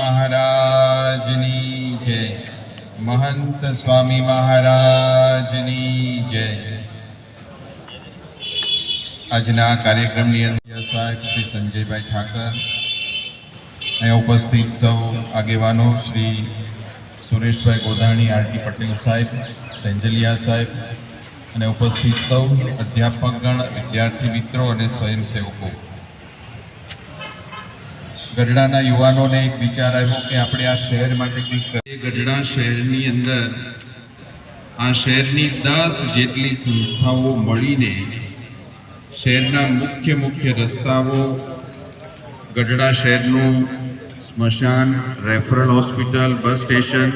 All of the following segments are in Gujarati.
महाराजनी जय। महंत स्वामी महाराजनी जय। આજના કાર્યક્રમની અંદર સાહેબ શ્રી સંજયભાઈ ઠાકર, અહીંયા ઉપસ્થિત સૌ આગેવાનો શ્રી સુરેશભાઈ ગોધાણી, આરતી પટેલ સાહેબ, સેન્જલિયા સાહેબ અને ઉપસ્થિત સૌ અધ્યાપકગણ, વિદ્યાર્થી મિત્રો અને સ્વયંસેવકો, ગઢડાના યુવાનોને એક વિચાર આવ્યો કે આપણે આ શહેર માટે કંઈક કરીએ। ગઢડા શહેરની અંદર આ શહેરની 10 જેટલી સંસ્થાઓ મળીને શહેરના મુખ્ય રસ્તાઓ, ગઢડા શહેરનું સ્મશાન, રેફરલ હોસ્પિટલ, બસ સ્ટેશન,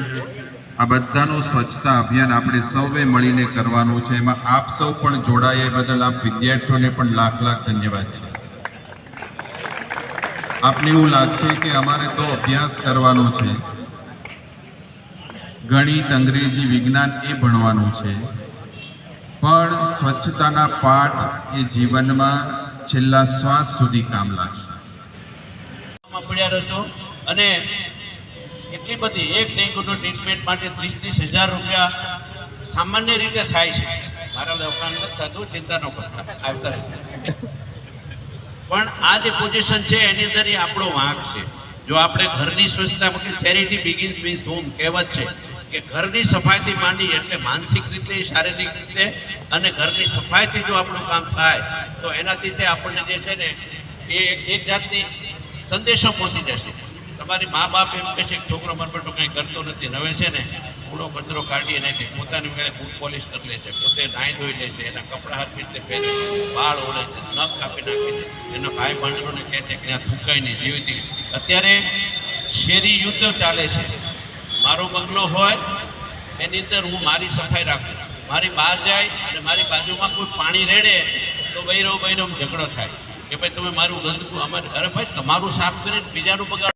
આ બધાનું સ્વચ્છતા અભિયાન આપણે સૌએ મળીને કરવાનું છે। એમાં આપ સૌ પણ જોડાયા એ બદલ આપ વિદ્યાર્થીઓને પણ લાખ ધન્યવાદ છે। આપને એવું લાગશે કે અમારે તો અભ્યાસ કરવાનો છે, ગણિત, અંગ્રેજી, વિજ્ઞાન એ ભણવાનું છે, પણ સ્વચ્છતાના પાઠ એ જીવનમાં છેલ્લા શ્વાસ સુધી કામ લાગશે। પડ્યા રહેશો અને એટલી બધી એક ડેન્ગ્યુનો ટ્રીટમેન્ટ માટે 30,000 રૂપિયા સામાન્ય રીતે થાય છે। મારા દવાખાને નથી થતું, ચિંતા ન કરતા, આવતા રહેતા। પણ આ જે પોઝિશન છે એની અંદર એ આપણો વાંક છે। જો આપણે ઘરની સ્વચ્છતા, ચેરિટી બિગિન્સ વિથ હોમ કહેવત છે કે ઘરની સફાઈથી માંડી, એટલે માનસિક રીતે, શારીરિક રીતે અને ઘરની સફાઈથી જો આપણું કામ થાય તો એનાથી તે આપણને જે છે ને એ એક જાતની સંદેશો પહોંચી જશે। તમારી મા બાપ એમ કહે છે કે છોકરો મારો બેટો કંઈ કરતો નથી, હવે છે ને કૂડો કચરો કાઢી નાખે, પોતાની મેળે બૂટ પોલિશ કરી લે છે, પોતે નાહી ધોઈ લે છે, એના કપડાં હરખી રીતે પહેરે છે, વાળ ઓળે છે, નખ કાપી નાખે છે, એના ભાઈ ભાંડરોને કહે છે કે ત્યાં થૂકાઈ નહીં, જીવતી। અત્યારે શેરી યુદ્ધ ચાલે છે। મારો બંગલો હોય એની અંદર હું મારી સફાઈ રાખું, મારી બહાર જાય અને મારી બાજુમાં કોઈ પાણી રેડે તો બૈરો ઝઘડો થાય કે ભાઈ તમે મારું ગંદકું અમારે, અરે ભાઈ તમારું સાફ કરીને બીજાનું બગાડ।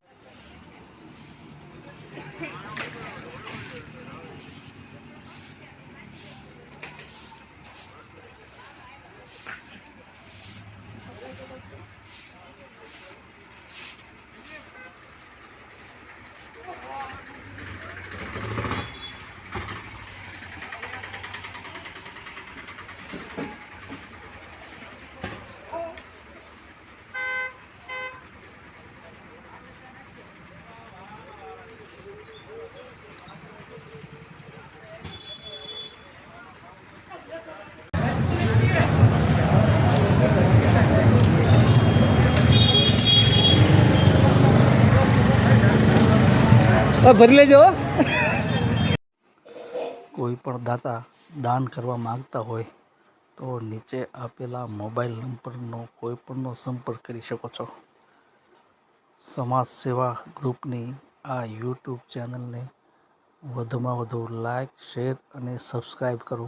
ભરી લેજો। કોઈ પણ દાતા દાન કરવા માંગતા હોય તો નીચે આપેલા મોબાઈલ નંબરનો કોઈ પણનો સંપર્ક કરી શકો છો। સમાજ સેવા ગ્રુપની આ યુટ્યુબ ચેનલને વધુમાં વધુ લાઈક, શેર અને સબસ્ક્રાઈબ કરો।